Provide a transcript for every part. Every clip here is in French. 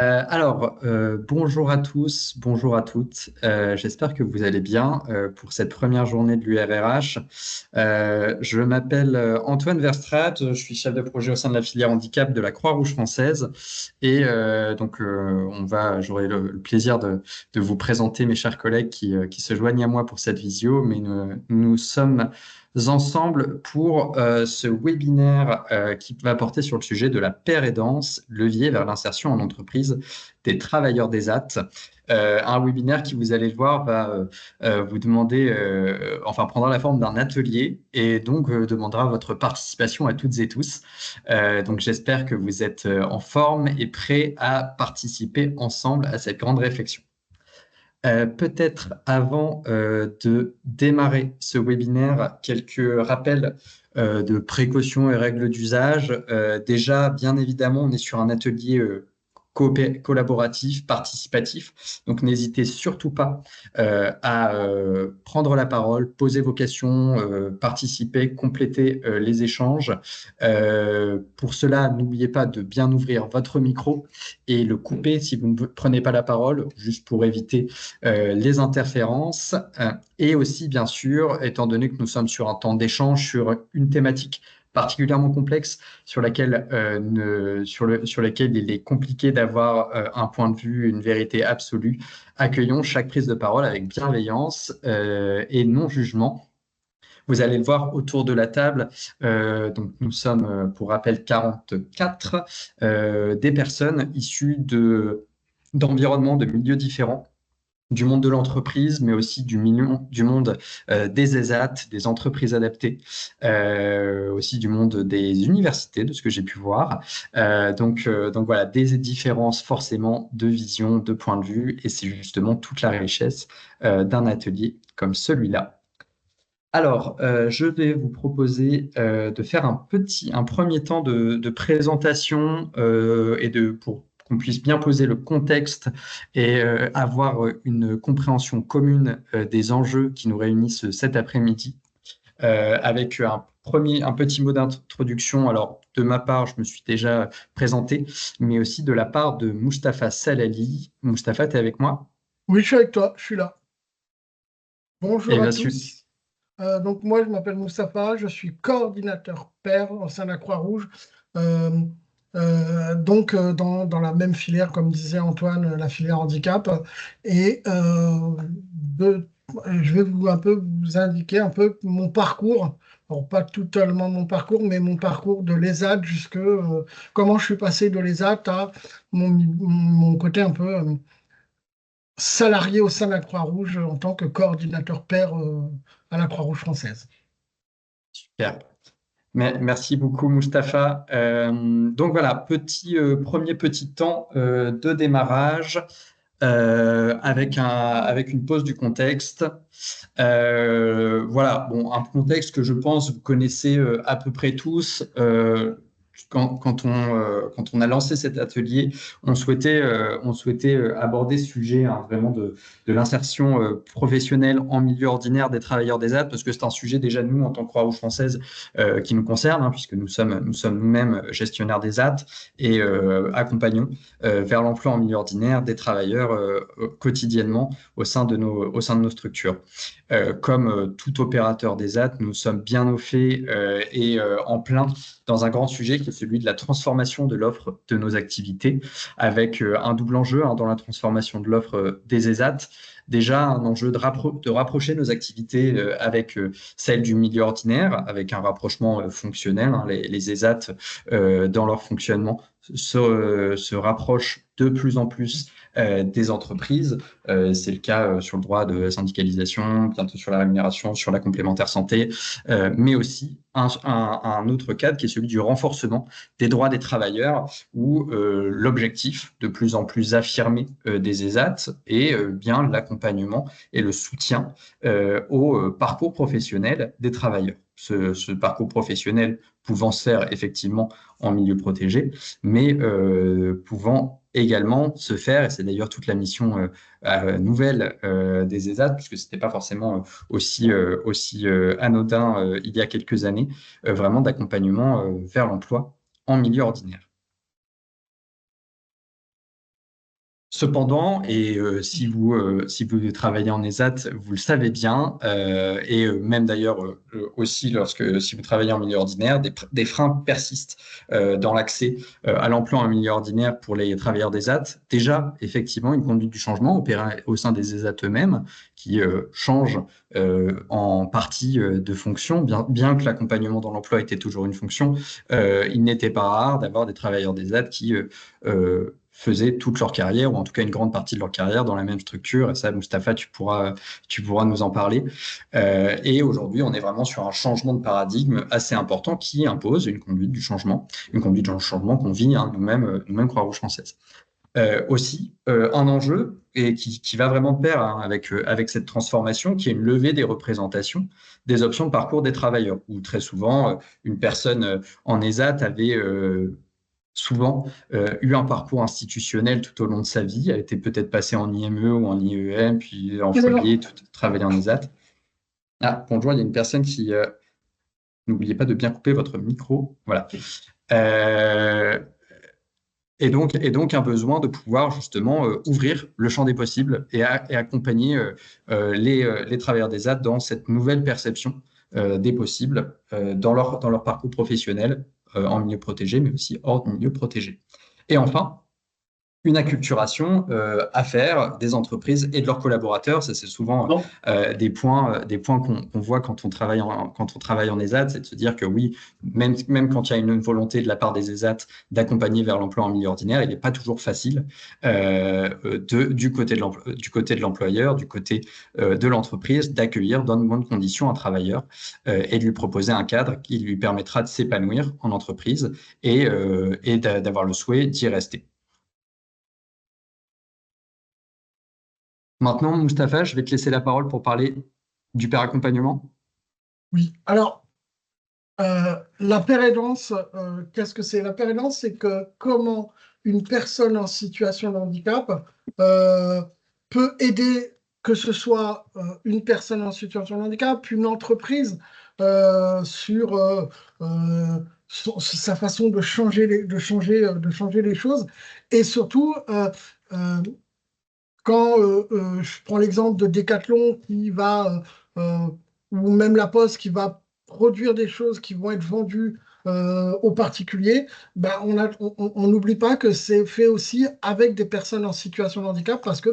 Bonjour à tous, bonjour à toutes. J'espère que vous allez bien pour cette première journée de l'URRH. Je m'appelle Antoine Verstraete, je suis chef de projet au sein de la filière handicap de la Croix-Rouge française. J'aurai le plaisir de vous présenter mes chers collègues qui se joignent à moi pour cette visio, mais nous sommes ensemble pour ce webinaire qui va porter sur le sujet de la paire aidance, levier vers l'insertion en entreprise des travailleurs des AT. Un webinaire qui, vous allez le voir, va vous demander, prendra la forme d'un atelier et donc demandera votre participation à toutes et tous. Donc j'espère que vous êtes en forme et prêts à participer ensemble à cette grande réflexion. Peut-être avant de démarrer ce webinaire, quelques rappels de précautions et règles d'usage. Déjà, bien évidemment, on est sur un atelier collaboratif, participatif. Donc, n'hésitez surtout pas à prendre la parole, poser vos questions, participer, compléter les échanges. Pour cela, n'oubliez pas de bien ouvrir votre micro et le couper si vous ne prenez pas la parole, juste pour éviter les interférences et aussi, bien sûr, étant donné que nous sommes sur un temps d'échange sur une thématique particulièrement complexe sur laquelle il est compliqué d'avoir un point de vue, une vérité absolue, accueillons chaque prise de parole avec bienveillance et non jugement. Vous allez le voir autour de la table. Donc nous sommes, pour rappel, 44 des personnes issues d'environnements, de milieux différents, du monde de l'entreprise, mais aussi du monde des ESAT, des entreprises adaptées, aussi du monde des universités, de ce que j'ai pu voir. Donc voilà, des différences forcément de vision, de point de vue, et c'est justement toute la richesse d'un atelier comme celui-là. Alors, je vais vous proposer de faire un premier temps de présentation pour qu'on puisse bien poser le contexte et avoir une compréhension commune des enjeux qui nous réunissent cet après-midi, avec un petit mot d'introduction. Alors, de ma part, je me suis déjà présenté, mais aussi de la part de Mustapha Salali. Mustapha, tu es avec moi? Oui, je suis avec toi, je suis là. Eh Bonjour à bien, tous. Donc moi, je m'appelle Moustapha, je suis coordinateur pair au sein de la Croix-Rouge. Euh, dans la même filière, comme disait Antoine, la filière handicap. Et de- je vais vous indiquer un peu mon parcours. Alors, pas totalement mon parcours, mais mon parcours de l'ESAT comment je suis passé de l'ESAT à mon côté un peu salarié au sein de la Croix-Rouge en tant que coordinateur pair à la Croix-Rouge française. super. Merci beaucoup, Mustapha. Donc voilà, premier petit temps de démarrage avec une pause du contexte. Voilà, bon, un contexte que je pense vous connaissez à peu près tous. Quand on a lancé cet atelier, on souhaitait aborder ce sujet, hein, vraiment de l'insertion professionnelle en milieu ordinaire des travailleurs des AT, parce que c'est un sujet déjà, nous, en tant que Croix-Rouge française, qui nous concerne, hein, puisque nous sommes nous-mêmes gestionnaires des AT et accompagnons vers l'emploi en milieu ordinaire des travailleurs quotidiennement au sein de nos structures. Comme tout opérateur des AT, nous sommes bien au fait et en plein dans un grand sujet qui est celui de la transformation de l'offre de nos activités, avec un double enjeu, hein, dans la transformation de l'offre des ESAT. Déjà, un enjeu de rapprocher nos activités avec celles du milieu ordinaire, avec un rapprochement fonctionnel, hein. Les ESAT, dans leur fonctionnement, se rapprochent de plus en plus des entreprises. C'est le cas sur le droit de syndicalisation, bientôt sur la rémunération, sur la complémentaire santé, mais aussi un autre cadre qui est celui du renforcement des droits des travailleurs, où l'objectif de plus en plus affirmé des ESAT est bien l'accompagnement et le soutien au parcours professionnel des travailleurs. Ce parcours professionnel pouvant se faire effectivement en milieu protégé, mais pouvant également se faire, et c'est d'ailleurs toute la mission nouvelle des ESAT, puisque ce n'était pas forcément aussi anodin il y a quelques années, vraiment d'accompagnement vers l'emploi en milieu ordinaire. Cependant, et si vous travaillez en ESAT, vous le savez bien, même d'ailleurs aussi si vous travaillez en milieu ordinaire, des freins persistent dans l'accès à l'emploi en milieu ordinaire pour les travailleurs d'ESAT. Déjà, effectivement, une conduite du changement opérée au sein des ESAT eux-mêmes qui changent en partie de fonction, bien que l'accompagnement dans l'emploi était toujours une fonction, il n'était pas rare d'avoir des travailleurs d'ESAT qui faisaient toute leur carrière, ou en tout cas une grande partie de leur carrière, dans la même structure. Et ça, Mustapha, tu pourras nous en parler. Et aujourd'hui, on est vraiment sur un changement de paradigme assez important qui impose une conduite du changement, une conduite du changement qu'on vit nous-mêmes Croix-Rouge française. Aussi, un enjeu et qui va de pair avec cette transformation, qui est une levée des représentations des options de parcours des travailleurs, où très souvent, une personne en ESAT avait souvent eu un parcours institutionnel tout au long de sa vie, a été peut-être passé en IME ou en IEM, puis employé, travaillé en ESAT. Ah, bonjour, il y a une personne qui... N'oubliez pas de bien couper votre micro. Voilà. Et donc un besoin de pouvoir justement ouvrir le champ des possibles et accompagner les travailleurs des AD dans cette nouvelle perception des possibles dans leur parcours professionnel en milieu protégé, mais aussi hors milieu protégé. Et enfin, une acculturation à faire des entreprises et de leurs collaborateurs. Ça, c'est souvent des points qu'on voit quand on travaille en ESAT, c'est de se dire que oui, même quand il y a une volonté de la part des ESAT d'accompagner vers l'emploi en milieu ordinaire, il n'est pas toujours facile du côté de l'employeur, du côté de l'entreprise, d'accueillir dans de bonnes conditions un travailleur et de lui proposer un cadre qui lui permettra de s'épanouir en entreprise et d'avoir le souhait d'y rester. Maintenant, Mustapha, je vais te laisser la parole pour parler du pair accompagnement. Oui, alors, la pair aidance, qu'est-ce que c'est? La pair aidance, c'est que comment une personne en situation de handicap peut aider, que ce soit une personne en situation de handicap, une entreprise sur sa façon de changer les choses, et surtout quand je prends l'exemple de Decathlon ou même La Poste qui va produire des choses qui vont être vendues aux particuliers, ben on n'oublie pas que c'est fait aussi avec des personnes en situation de handicap parce que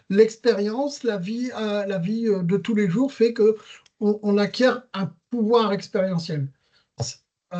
l'expérience, la vie de tous les jours fait que on acquiert un pouvoir expérientiel. Euh,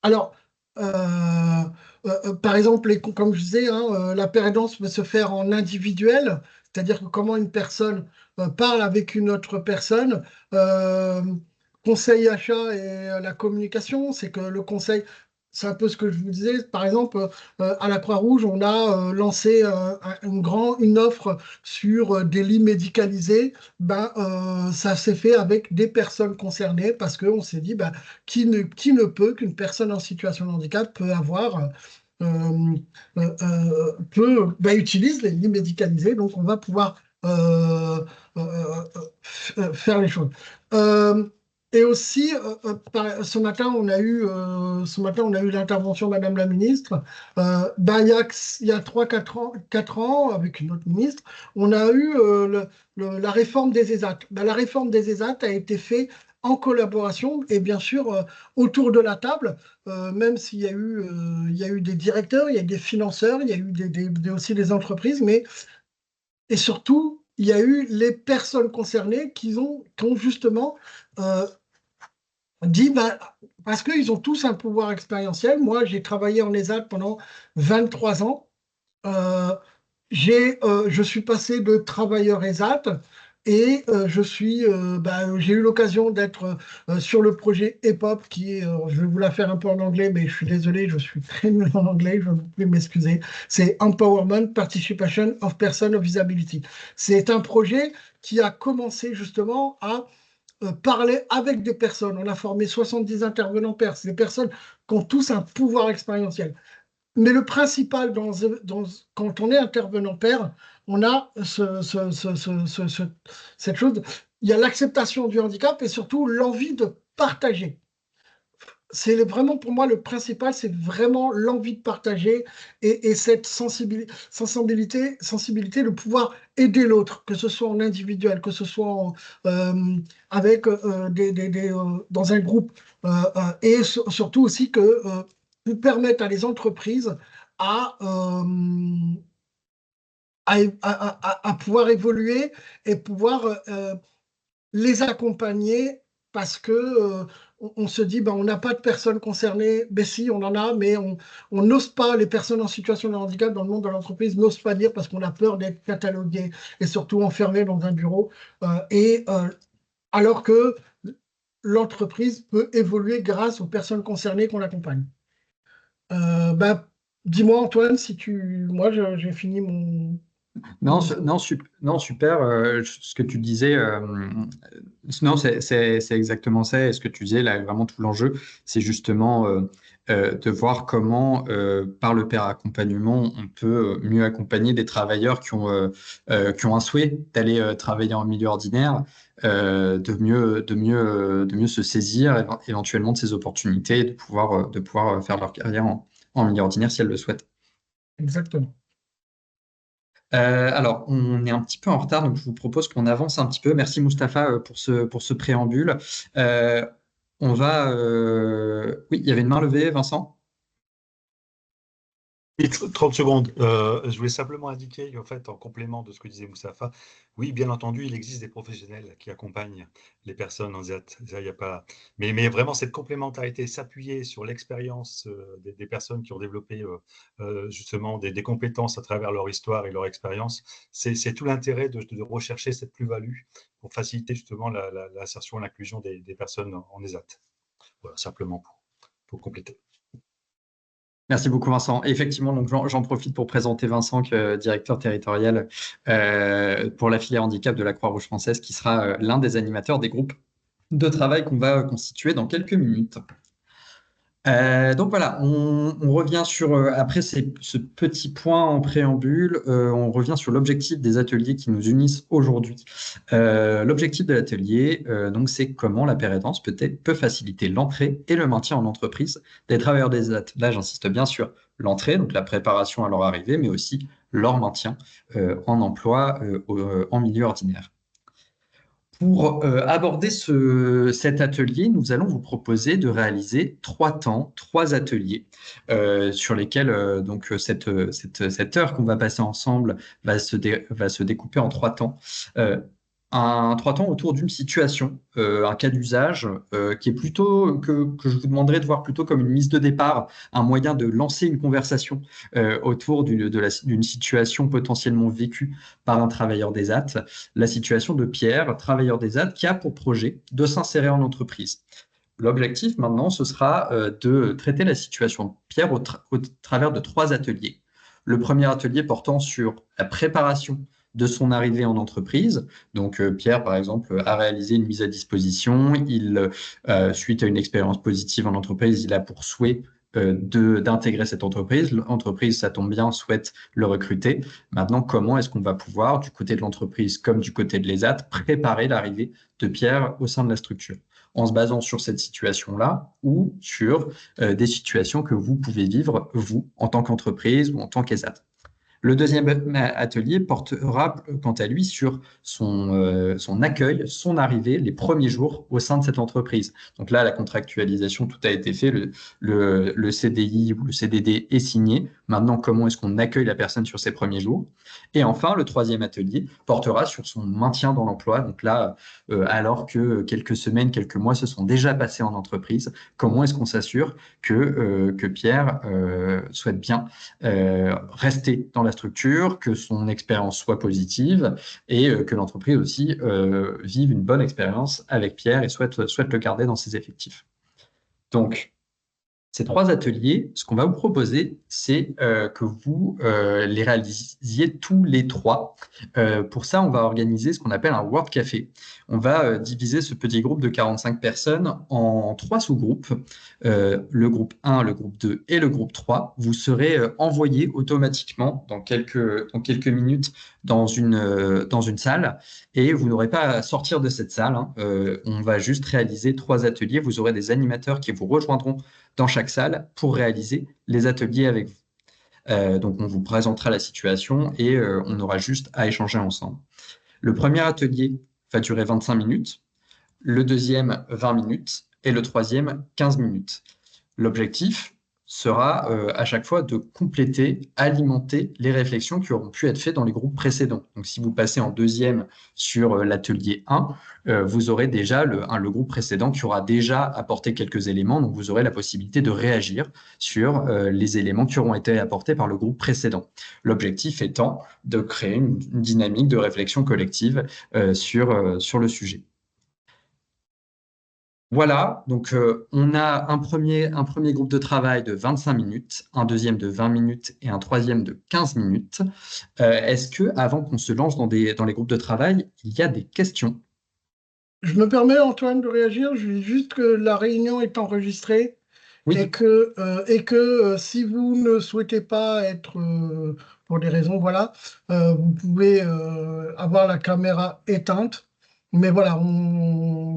alors, euh, par exemple, comme je disais, hein, la pair aidance peut se faire en individuel, c'est-à-dire que comment une personne parle avec une autre personne. Euh, Conseil achat et la communication, c'est que le conseil, c'est un peu ce que je vous disais. Par exemple, à la Croix-Rouge, on a lancé une offre sur des lits médicalisés. Ça s'est fait avec des personnes concernées parce qu'on s'est dit qui ne peut qu'une personne en situation de handicap peut avoir utilise les lits médicalisés, donc on va pouvoir faire les choses. Euh, et aussi, ce matin, on a eu l'intervention de Madame la ministre. Il y a 3-4 ans, 4 ans, avec une autre ministre, on a eu la réforme des ESAT. La réforme des ESAT a été faite en collaboration et bien sûr autour de la table, même s'il y a eu des directeurs, il y a eu des financeurs, il y a eu aussi des entreprises, et surtout, il y a eu les personnes concernées qui ont justement dit, parce qu'ils ont tous un pouvoir expérientiel. Moi, j'ai travaillé en ESAT pendant 23 ans. Euh, je suis passé de travailleur ESAT et j'ai eu l'occasion d'être sur le projet EPOP je vais vous la faire un peu en anglais, mais je suis désolé, je suis très nul en anglais, je vous prie de m'excuser. C'est Empowerment Participation of Persons of Disability. C'est un projet qui a commencé justement à parler avec des personnes. On a formé 70 intervenants pairs, c'est des personnes qui ont tous un pouvoir expérientiel. Mais le principal, quand on est intervenant pair, on a cette chose, il y a l'acceptation du handicap et surtout l'envie de partager. c'est vraiment pour moi le principal, c'est vraiment l'envie de partager et cette sensibilité de pouvoir aider l'autre, que ce soit en individuel, que ce soit avec dans un groupe, et surtout aussi que vous permettre à les entreprises à, à pouvoir évoluer et pouvoir les accompagner parce que on se dit, ben, on n'a pas de personnes concernées. Ben si, on en a, mais on n'ose pas, les personnes en situation de handicap dans le monde de l'entreprise n'osent pas dire parce qu'on a peur d'être catalogué et surtout enfermé dans un bureau. Alors que l'entreprise peut évoluer grâce aux personnes concernées qu'on accompagne. Ben, dis-moi Antoine, si tu... Moi, j'ai fini mon Non, discours. non, super. Ce que tu disais, non, c'est exactement ça. Et ce que tu disais, là, vraiment tout l'enjeu, c'est justement de voir comment, par le pair accompagnement, on peut mieux accompagner des travailleurs qui ont un souhait d'aller travailler en milieu ordinaire, de mieux se saisir éventuellement de ces opportunités, et de pouvoir faire leur carrière en milieu ordinaire si elles le souhaitent. Exactement. Alors, on est un petit peu en retard, donc je vous propose qu'on avance un petit peu. Merci Mustapha pour ce préambule. Euh, Oui, il y avait une main levée, Vincent. Et 30 secondes. Je voulais simplement indiquer qu'en fait, en complément de ce que disait Moustapha, oui, bien entendu, il existe des professionnels qui accompagnent les personnes en ZAT. Ça, y a pas... mais vraiment, cette complémentarité, s'appuyer sur l'expérience des personnes qui ont développé justement des compétences à travers leur histoire et leur expérience, c'est tout l'intérêt de rechercher cette plus-value pour faciliter justement l'insertion et l'inclusion des personnes en ESAT. Voilà, simplement pour compléter. Merci beaucoup, Vincent. Et effectivement, donc j'en profite pour présenter Vincent, directeur territorial pour la filière handicap de la Croix-Rouge française, qui sera l'un des animateurs des groupes de travail qu'on va constituer dans quelques minutes. Donc voilà, on revient sur, après ce petit point en préambule, on revient sur l'objectif des ateliers qui nous unissent aujourd'hui. L'objectif de l'atelier, donc, c'est comment la péréquance peut faciliter l'entrée et le maintien en entreprise des travailleurs des ZAT. Là, j'insiste bien sur l'entrée, donc la préparation à leur arrivée, mais aussi leur maintien en emploi en milieu ordinaire. Pour aborder cet atelier, nous allons vous proposer de réaliser 3 ateliers sur lesquels cette heure qu'on va passer ensemble va se découper en 3 temps. Euh, 3 temps autour d'une situation, un cas d'usage qui est plutôt que je vous demanderai de voir plutôt comme une mise de départ, un moyen de lancer une conversation autour d'une situation potentiellement vécue par un travailleur des AT, la situation de Pierre, travailleur des AT, qui a pour projet de s'insérer en entreprise. L'objectif maintenant, ce sera de traiter la situation de Pierre au travers de 3 ateliers. Le premier atelier portant sur la préparation de son arrivée en entreprise. Donc, Pierre, par exemple, a réalisé une mise à disposition. Suite à une expérience positive en entreprise, il a pour souhait d'intégrer cette entreprise. L'entreprise, ça tombe bien, souhaite le recruter. Maintenant, comment est-ce qu'on va pouvoir, du côté de l'entreprise comme du côté de l'ESAT, préparer l'arrivée de Pierre au sein de la structure, en se basant sur cette situation-là ou sur des situations que vous pouvez vivre, vous, en tant qu'entreprise ou en tant qu'ESAT. Le deuxième atelier portera, quant à lui, sur son accueil, son arrivée, les premiers jours au sein de cette entreprise. Donc là, la contractualisation, tout a été fait, le CDI ou le CDD est signé. Maintenant, comment est-ce qu'on accueille la personne sur ses premiers jours? Et enfin, le troisième atelier portera sur son maintien dans l'emploi. Donc là, alors que quelques semaines, quelques mois se sont déjà passés en entreprise, comment est-ce qu'on s'assure que Pierre souhaite bien rester dans la structure, que son expérience soit positive et que l'entreprise aussi vive une bonne expérience avec Pierre et souhaite le garder dans ses effectifs. Donc, ces 3 ateliers, ce qu'on va vous proposer, c'est que vous les réalisiez tous les 3. Pour ça, on va organiser ce qu'on appelle un Word Café. On va diviser ce petit groupe de 45 personnes en 3 sous-groupes. Le groupe 1, le groupe 2 et le groupe 3. Vous serez envoyés automatiquement dans quelques minutes dans une salle et vous n'aurez pas à sortir de cette salle, hein. On va juste réaliser 3 ateliers. Vous aurez des animateurs qui vous rejoindront dans chaque salle pour réaliser les ateliers avec vous. Donc, on vous présentera la situation et on aura juste à échanger ensemble. Le premier atelier va durer 25 minutes, le deuxième 20 minutes et le troisième 15 minutes. L'objectif sera à chaque fois de compléter, alimenter les réflexions qui auront pu être faites dans les groupes précédents. Donc, si vous passez en deuxième sur l'atelier 1, vous aurez déjà le groupe précédent qui aura déjà apporté quelques éléments. Donc, vous aurez la possibilité de réagir sur les éléments qui auront été apportés par le groupe précédent. L'objectif étant de créer une dynamique de réflexion collective sur le sujet. Voilà, donc on a un premier groupe de travail de 25 minutes, un deuxième de 20 minutes et un troisième de 15 minutes. Est-ce que, avant qu'on se lance dans les groupes de travail, il y a des questions? Je me permets, Antoine, de réagir. Je dis juste que la réunion est enregistrée Oui. et que si vous ne souhaitez pas être, pour des raisons, voilà, vous pouvez avoir la caméra éteinte. Mais voilà,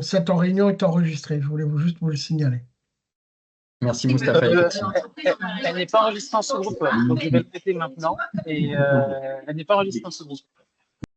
cette réunion est enregistrée. Je voulais juste vous le signaler. Merci Moustapha, effectivement. Elle n'est pas enregistrée en sous-groupe, donc je vais le péter maintenant. Et elle n'est pas enregistrée en sous-groupe.